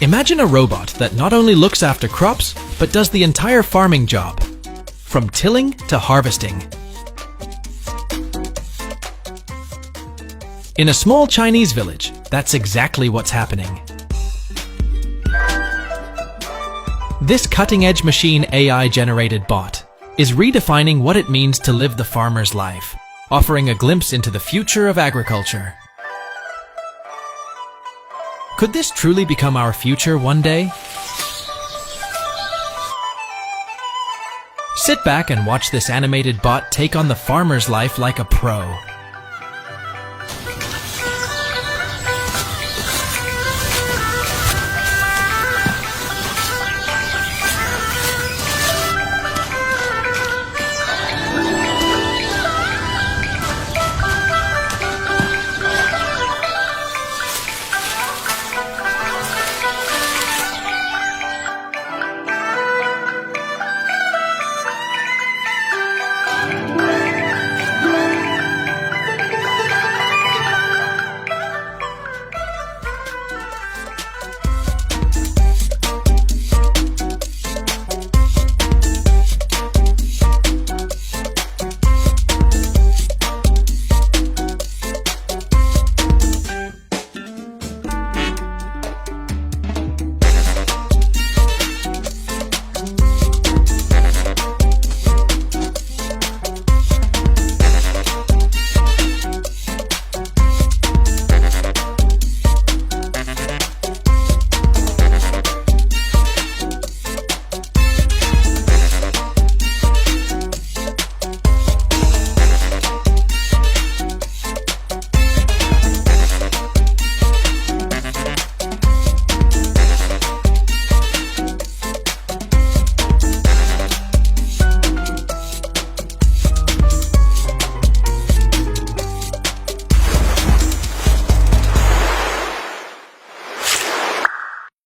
Imagine a robot that not only looks after crops, but does the entire farming job, from tilling to harvesting. In a small Chinese village, that's exactly what's happening. This cutting-edge machine AI-generated bot is redefining what it means to live the farmer's life, offering a glimpse into the future of agriculture. Could this truly become our future one day? Sit back and watch this animated bot take on the farmer's life like a pro.